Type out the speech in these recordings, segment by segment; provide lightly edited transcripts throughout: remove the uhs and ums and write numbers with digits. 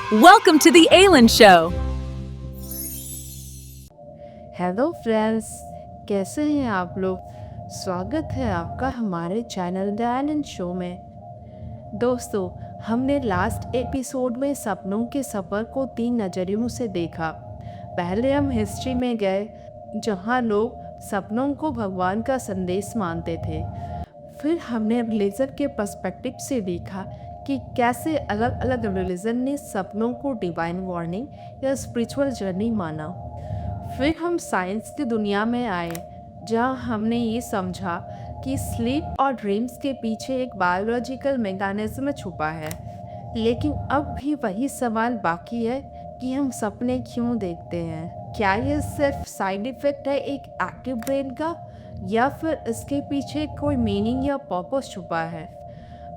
Welcome to the Aylin Show. Hello friends, कैसे हैं आप लोग। स्वागत है आपका हमारे चैनल द एलन शो में। दोस्तों, हमने लास्ट एपिसोड में सपनों के सफ़र को 3 नज़रियों से देखा। पहले हम हिस्ट्री में गए, जहां लोग सपनों को भगवान का संदेश मानते थे। फिर हमने रिलीजन के पर्सपेक्टिव से देखा कि कैसे अलग अलग रिलीजन ने सपनों को डिवाइन वार्निंग या स्पिरिचुअल जर्नी माना। फिर हम साइंस की दुनिया में आए, जहां हमने ये समझा कि स्लीप और ड्रीम्स के पीछे एक बायोलॉजिकल मैकेनिज्म छुपा है। लेकिन अब भी वही सवाल बाकी है कि हम सपने क्यों देखते हैं। क्या ये सिर्फ साइड इफ़ेक्ट है एक एक्टिव ब्रेन का, या फिर इसके पीछे कोई मीनिंग या पर्पस छुपा है।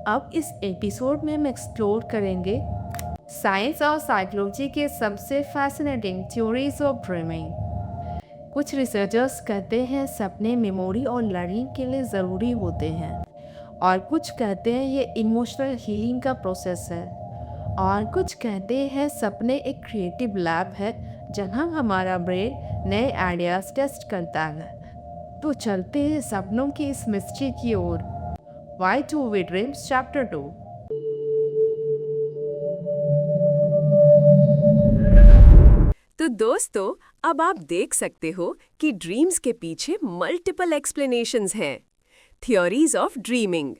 अब इस एपिसोड में हम एक्सप्लोर करेंगे साइंस और साइकोलॉजी के सबसे फैसिनेटिंग थ्योरीज ऑफ ड्रीमिंग। कुछ रिसर्चर्स कहते हैं सपने मेमोरी और लर्निंग के लिए ज़रूरी होते हैं, और कुछ कहते हैं ये इमोशनल हीलिंग का प्रोसेस है, और कुछ कहते हैं सपने एक क्रिएटिव लैब है जहां हमारा ब्रेन नए आइडियाज़ टेस्ट करता है। तो चलते हैं सपनों की इस मिस्ट्री की ओर। Why do we dream? Chapter 2। तो दोस्तों, अब आप देख सकते हो कि ड्रीम्स के पीछे मल्टीपल एक्सप्लेनेशंस हैं। Theories of dreaming.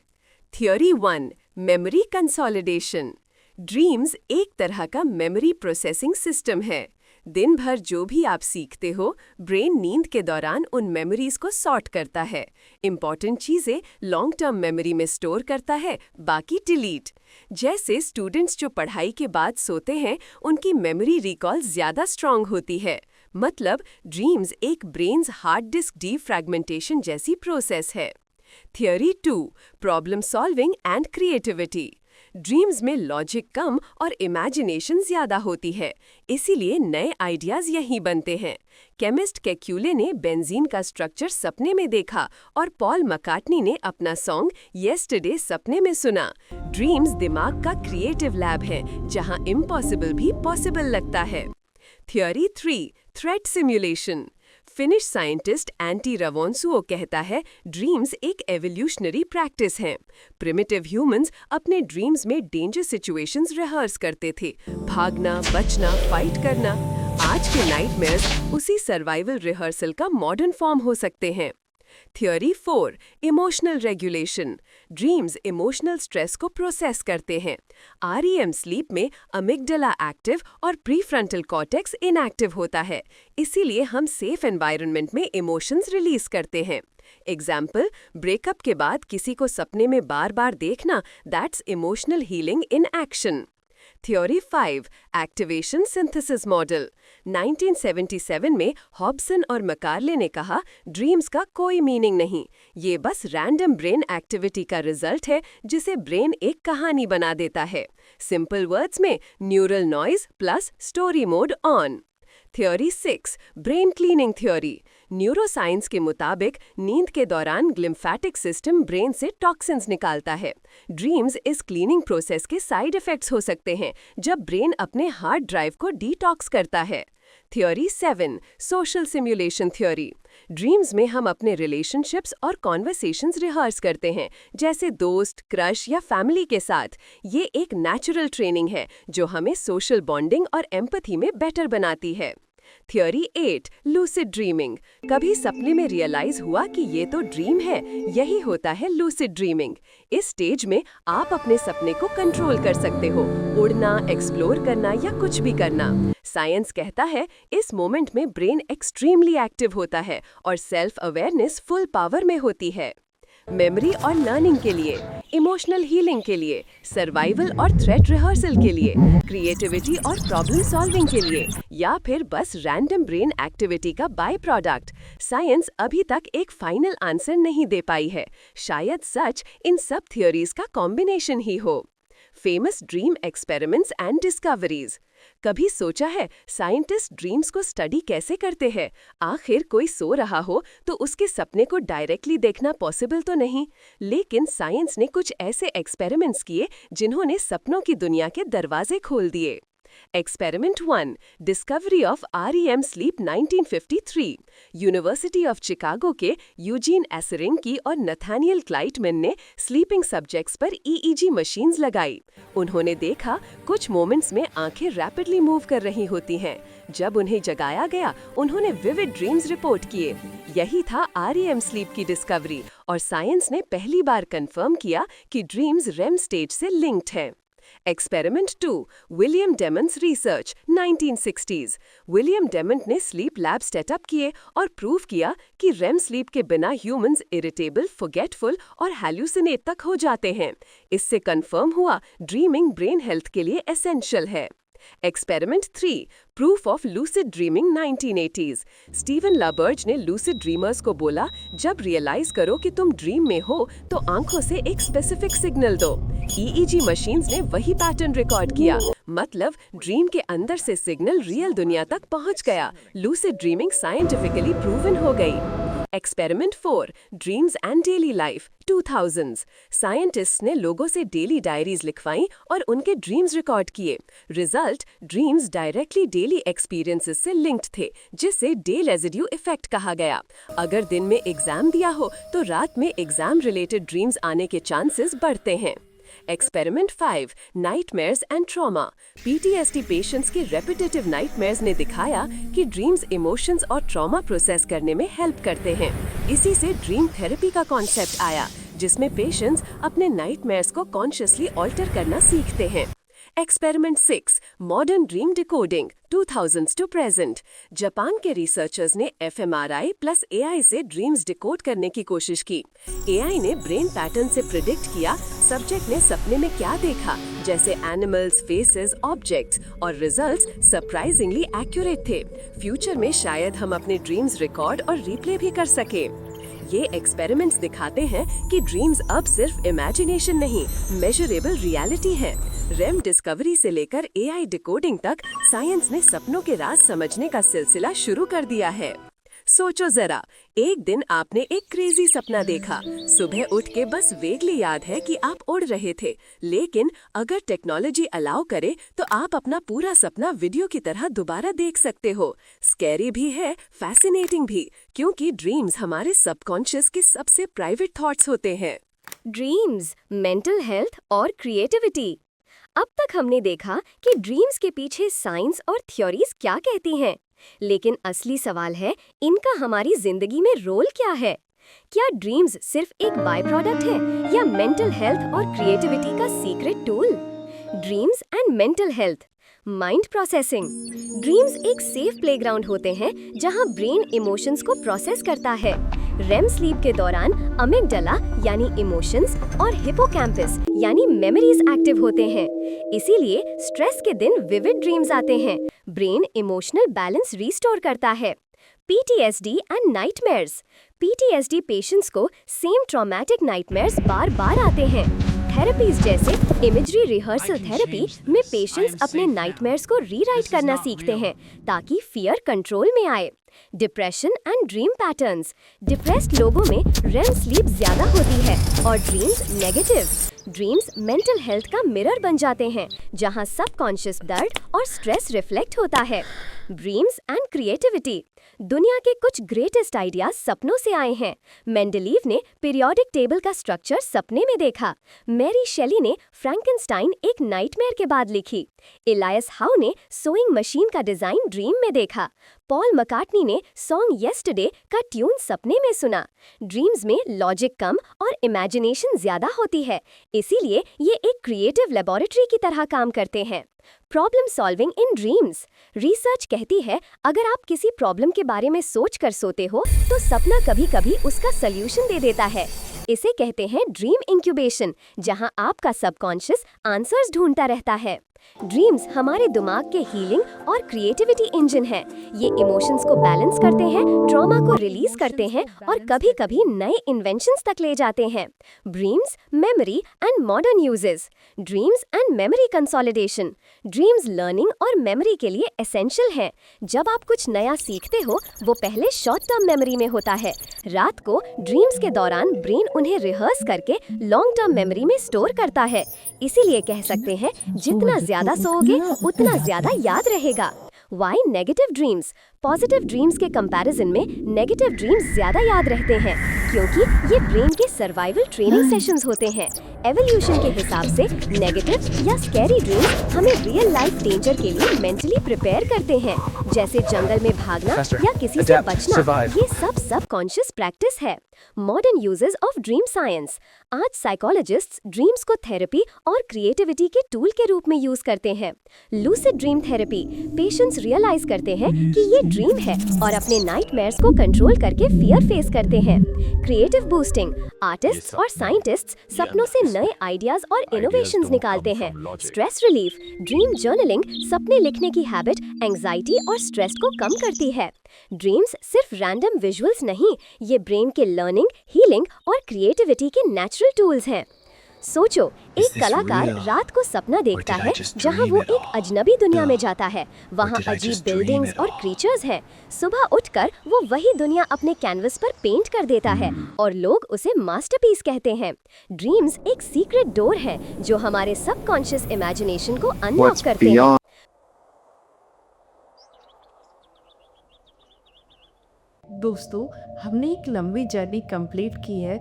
Theory 1, memory consolidation. Dreams एक तरह का मेमोरी प्रोसेसिंग सिस्टम है। दिन भर जो भी आप सीखते हो, ब्रेन नींद के दौरान उन मेमोरीज को सॉर्ट करता है। इंपॉर्टेंट चीज़ें लॉन्ग टर्म मेमोरी में स्टोर करता है, बाकी डिलीट। जैसे स्टूडेंट्स जो पढ़ाई के बाद सोते हैं, उनकी मेमोरी रिकॉल ज़्यादा स्ट्रांग होती है। मतलब ड्रीम्स एक ब्रेन्स हार्ड डिस्क डीफ्रैगमेंटेशन जैसी प्रोसेस है। Theory 2, problem solving and creativity. Dreams में लॉजिक कम और इमेजिनेशन ज़्यादा होती है, इसीलिए नए आइडियाज़ यहीं बनते हैं। केमिस्ट केक्यूले ने बेंजीन का स्ट्रक्चर सपने में देखा और पॉल मैकार्टनी ने अपना सॉन्ग येस्टरडे सपने में सुना। ड्रीम्स दिमाग का क्रिएटिव लैब है, जहां इम्पॉसिबल भी पॉसिबल लगता है। Theory 3, threat simulation. Finnish scientist Antti Revonsuo कहता है ड्रीम्स एक एवोल्यूशनरी प्रैक्टिस हैं। प्रिमिटिव ह्यूमंस अपने ड्रीम्स में डेंजर सिचुएशंस रिहर्स करते थे, भागना, बचना, फाइट करना। आज के नाइटमेयर्स उसी सर्वाइवल रिहर्सल का मॉडर्न फॉर्म हो सकते हैं। Theory 4, emotional regulation. Dreams emotional stress को प्रोसेस करते हैं। आरईएम स्लीप में अमिगडाला एक्टिव और प्रीफ्रंटल कॉर्टेक्स इनएक्टिव होता है, इसीलिए हम सेफ एनवायरनमेंट में इमोशंस रिलीज करते हैं। एग्जाम्पल, ब्रेकअप के बाद किसी को सपने में बार बार देखना, that's emotional healing in action. Theory 5, activation synthesis model. 1977 में हॉब्सन और मैकार्ले ने कहा ड्रीम्स का कोई मीनिंग नहीं, ये बस रैंडम ब्रेन एक्टिविटी का रिजल्ट है जिसे ब्रेन एक कहानी बना देता है। सिंपल वर्ड्स में neural noise plus story mode on. Theory 6, brain cleaning theory. Neuroscience के मुताबिक नींद के दौरान ग्लिम्फेटिक सिस्टम ब्रेन से टॉक्सिन्स निकालता है। ड्रीम्स इस क्लीनिंग प्रोसेस के साइड इफेक्ट्स हो सकते हैं, जब ब्रेन अपने हार्ड ड्राइव को डिटॉक्स करता है। Theory 7, social simulation theory. Dreams में हम अपने रिलेशनशिप्स और कॉन्वर्सेशंस रिहर्स करते हैं, जैसे दोस्त, क्रश या फैमिली के साथ। ये एक नेचुरल ट्रेनिंग है जो हमें सोशल बॉन्डिंग और एम्पैथी में बेटर बनाती है। Theory 8, lucid dreaming. कभी सपने में रियलाइज हुआ कि ये तो ड्रीम है, यही होता है लूसिड ड्रीमिंग। इस स्टेज में आप अपने सपने को कंट्रोल कर सकते हो, उड़ना, एक्सप्लोर करना या कुछ भी करना। साइंस कहता है इस मोमेंट में ब्रेन एक्सट्रीमली एक्टिव होता है और सेल्फ अवेयरनेस फुल पावर में होती है। मेमोरी और लर्निंग के लिए, इमोशनल हीलिंग के लिए, सर्वाइवल और थ्रेट रिहर्सल के लिए, क्रिएटिविटी और प्रॉब्लम सॉल्विंग के लिए, या फिर बस रैंडम ब्रेन एक्टिविटी का बाय प्रोडक्ट। साइंस अभी तक एक फाइनल आंसर नहीं दे पाई है। शायद सच इन सब थ्योरीज का कॉम्बिनेशन ही हो। Famous dream experiments and discoveries. कभी सोचा है साइंटिस्ट ड्रीम्स को स्टडी कैसे करते हैं? आखिर कोई सो रहा हो तो उसके सपने को डायरेक्टली देखना पॉसिबल तो नहीं, लेकिन साइंस ने कुछ ऐसे एक्सपेरिमेंट्स किए जिन्होंने सपनों की दुनिया के दरवाजे खोल दिए। Experiment 1. Discovery of REM sleep 1953. University of Chicago के यूजीन एसरिंकी और नथानियल क्लाइटमैन ने स्लीपिंग सब्जेक्ट्स पर EEG मशीन्स लगाई। उन्होंने देखा कुछ मोमेंट्स में आंखें रैपिडली मूव कर रही होती हैं। जब उन्हें जगाया गया, उन्होंने विविड ड्रीम्स रिपोर्ट किए। यही था REM स्लीप की डिस्कवरी और साइंस ने पहली बार कंफर्म किया कि ड्रीम्स REM स्टेज से लिंक्ड हैं। Experiment 2. William Demant's Research 1960s. William Dement ने स्लीप लैब सेटअप किए और प्रूव किया कि REM स्लीप के बिना ह्यूमंस इरिटेबल, फॉरगेटफुल और हैल्यूसिनेट तक हो जाते हैं। इससे कंफर्म हुआ ड्रीमिंग ब्रेन हेल्थ के लिए एसेंशियल है। Experiment 3. Proof of Lucid Dreaming 1980s. Stephen LaBerge ने लूसिड ड्रीमर्स को बोला, जब रियलाइज करो कि तुम ड्रीम में हो तो आंखों से एक स्पेसिफिक सिग्नल दो। EEG मशीन्स ने वही पैटर्न रिकॉर्ड किया, मतलब ड्रीम के अंदर से सिग्नल रियल दुनिया तक पहुंच गया। लूसिड ड्रीमिंग साइंटिफिकली प्रूवन हो गई। Experiment 4. Dreams and Daily Life 2000s. Scientists ने लोगों से डेली डायरीज लिखवाई और उनके ड्रीम्स रिकॉर्ड किए। Result, dreams directly daily experiences से लिंक्ड थे, जिसे डे रेजिड्यू इफेक्ट कहा गया। अगर दिन में एग्जाम दिया हो तो रात में एग्जाम रिलेटेड ड्रीम्स आने के चांसेस बढ़ते हैं। Experiment 5. Nightmares and Trauma. PTSD patients के रेपिटेटिव नाइटमेयर्स ने दिखाया कि ड्रीम्स इमोशंस और ट्रॉमा प्रोसेस करने में हेल्प करते हैं। इसी से ड्रीम थेरेपी का कॉन्सेप्ट आया, जिसमें पेशेंट्स अपने नाइटमेयर्स को कॉन्शियसली ऑल्टर करना सीखते हैं। Experiment 6. Modern Dream Decoding 2000s to Present. Japan के रिसर्चर्स ने fMRI प्लस AI से ड्रीम्स डिकोड करने की कोशिश की। AI ने ब्रेन पैटर्न से प्रिडिक्ट किया सब्जेक्ट ने सपने में क्या देखा, जैसे एनिमल्स, फेसेस, ऑब्जेक्ट्स, और रिजल्ट्स सरप्राइजिंगली एक्यूरेट थे। फ्यूचर में शायद हम अपने ड्रीम्स रिकॉर्ड और रिप्ले भी कर सके। ये एक्सपेरिमेंट्स दिखाते हैं कि ड्रीम्स अब सिर्फ इमेजिनेशन नहीं, मेजरेबल रियलिटी है। REM डिस्कवरी से लेकर AI डिकोडिंग तक साइंस ने सपनों के राज समझने का सिलसिला शुरू कर दिया है। सोचो जरा, एक दिन आपने एक क्रेजी सपना देखा। सुबह उठ के बस वेगली याद है कि आप उड़ रहे थे, लेकिन अगर टेक्नोलॉजी अलाउ करे तो आप अपना पूरा सपना वीडियो की तरह दोबारा देख सकते हो। स्कैरी भी है, फैसिनेटिंग भी, क्योंकि ड्रीम्स हमारे सबकॉन्शियस के सबसे प्राइवेट थॉट्स होते हैं। ड्रीम्स, मेंटल हेल्थ और क्रिएटिविटी। अब तक हमने देखा कि ड्रीम्स के पीछे साइंस और थ्योरीज क्या कहती हैं, लेकिन असली सवाल है, इनका हमारी जिंदगी में रोल क्या है? क्या ड्रीम्स सिर्फ एक बाय प्रोडक्ट है या मेंटल हेल्थ और क्रिएटिविटी का secret tool? Dreams and mental health. Mind processing. Dreams एक सेफ प्लेग्राउंड होते हैं जहां ब्रेन इमोशंस को प्रोसेस करता है। REM स्लीप के दौरान अमिगडाला यानी इमोशंस और हिपोकैम्पस यानी मेमोरीज एक्टिव होते हैं। इसीलिए स्ट्रेस के दिन विविड ड्रीम्स आते हैं। ब्रेन इमोशनल बैलेंस रिस्टोर करता है। PTSD and nightmares. PTSD patients को सेम ट्रॉमेटिक नाइटमेयर्स बार-बार आते हैं। थेरेपीज जैसे इमेजरी रिहर्सल थेरेपी में पेशेंट्स अपने नाइटमेयर्स को रीराइट करना सीखते हैं ताकि फियर कंट्रोल में आए। Depression and dream patterns. Depressed लोगों में REM स्लीप ज्यादा होती है और dreams negative. Dreams mental health का मिरर बन जाते हैं, जहां सबकॉन्शियस दर्द और स्ट्रेस रिफ्लेक्ट होता है। Dreams and creativity. दुनिया के कुछ ग्रेटेस्ट आइडियाज सपनों से आए हैं। मेंडलीव ने पीरियोडिक टेबल का स्ट्रक्चर सपने में देखा। मैरी शेली ने फ्रैंकेनस्टाइन एक नाइटमेयर के बाद लिखी। एलियस हाउ ने सोइंग मशीन का डिजाइन ड्रीम में देखा। पॉल मैकार्टनी ने सॉन्ग येस्टरडे का ट्यून सपने में सुना। ड्रीम्स में लॉजिक कम और इमेजिनेशन ज्यादा होती है, इसीलिए ये एक क्रिएटिव लेबोरेटरी की तरह काम करते हैं। Problem solving in dreams. Research कहती है, अगर आप किसी प्रॉब्लम के बारे में सोच कर सोते हो तो सपना कभी-कभी उसका सल्यूशन दे देता है। इसे कहते हैं ड्रीम इंक्यूबेशन, जहां आपका सबकॉन्शियस आंसर्स ढूंढता रहता है। ड्रीम्स हमारे दिमाग के हीलिंग और क्रिएटिविटी इंजन है। ये इमोशंस को बैलेंस करते हैं, ट्रॉमा को रिलीज करते हैं और कभी-कभी नए इन्वेंशंस तक ले जाते हैं। Dreams, memory and modern uses. Dreams and memory consolidation. Dreams learning और मेमोरी के लिए एसेंशियल है। जब आप कुछ नया सीखते हो, वो पहले शॉर्ट टर्म मेमोरी में होता है। रात को ड्रीम्स के दौरान ब्रेन उन्हें रिहर्स करके लॉन्ग टर्म मेमोरी में स्टोर करता है। इसीलिए कह सकते हैं जितना ज्यादा सोओगे उतना ज्यादा याद रहेगा। Why negative dreams? Positive dreams के कंपैरिजन में नेगेटिव ड्रीम्स ज्यादा याद रहते हैं क्योंकि ये ब्रेन के सर्वाइवल ट्रेनिंग सेशंस होते हैं। एवोल्यूशन के हिसाब से नेगेटिव या स्कैरी ड्रीम्स हमें रियल लाइफ डेंजर के लिए मेंटली प्रिपेयर करते हैं, जैसे जंगल में भागना या किसी से बचना। ये सब सबकॉन्शियस प्रैक्टिस है। Modern uses of dream science. आज साइकोलॉजिस्ट्स ड्रीम्स को थेरेपी और क्रिएटिविटी के टूल के रूप में यूज करते हैं। Lucid dream therapy. Patients realise करते हैं कि ये ड्रीम है और अपने नाइटमेयर्स को कंट्रोल करके फियर फेस करते हैं। Creative boosting. आर्टिस्ट्स और साइंटिस्ट्स सपनों से नए आइडियाज और इनोवेशंस निकालते हैं। Stress relief. ड्रीम जर्नलिंग सपने लिखने की हैबिट एंजाइटी और स्ट्रेस को कम करती है। ड्रीम्स सिर्फ रैंडम विजुअल्स नहीं, ये ब्रेन के लर्निंग, हीलिंग और क्रिएटिविटी के नेचुरल टूल्स हैं। सोचो, एक कलाकार रात को सपना देखता है जहां वो एक अजनबी दुनिया में जाता है। वहां अजीब बिल्डिंग्स और क्रीचर्स हैं। सुबह उठकर वो वही दुनिया अपने कैनवस पर पेंट कर देता है और लोग उसे मास्टरपीस कहते हैं। ड्रीम्स एक सीक्रेट डोर है जो हमारे सबकॉन्शियस इमेजिनेशन को अनलॉक करते हैं। दोस्तों, हमने एक लंबी जर्नी कंप्लीट की है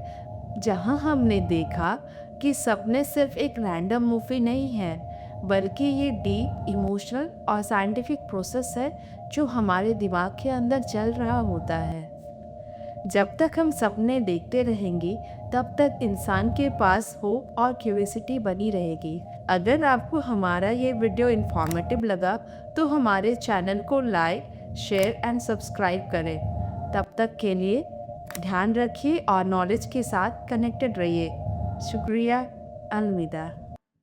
जहां हमने देखा कि सपने सिर्फ एक रैंडम मूवी नहीं है, बल्कि ये डीप इमोशनल और साइंटिफिक प्रोसेस है जो हमारे दिमाग के अंदर चल रहा होता है। जब तक हम सपने देखते रहेंगे तब तक इंसान के पास होप और क्यूरियोसिटी बनी रहेगी। अगर आपको हमारा ये वीडियो इन्फॉर्मेटिव लगा तो हमारे चैनल को लाइक, शेयर एंड सब्सक्राइब करें। तब तक के लिए ध्यान रखिए और नॉलेज के साथ कनेक्टेड रहिए। शुक्रिया। अलविदा।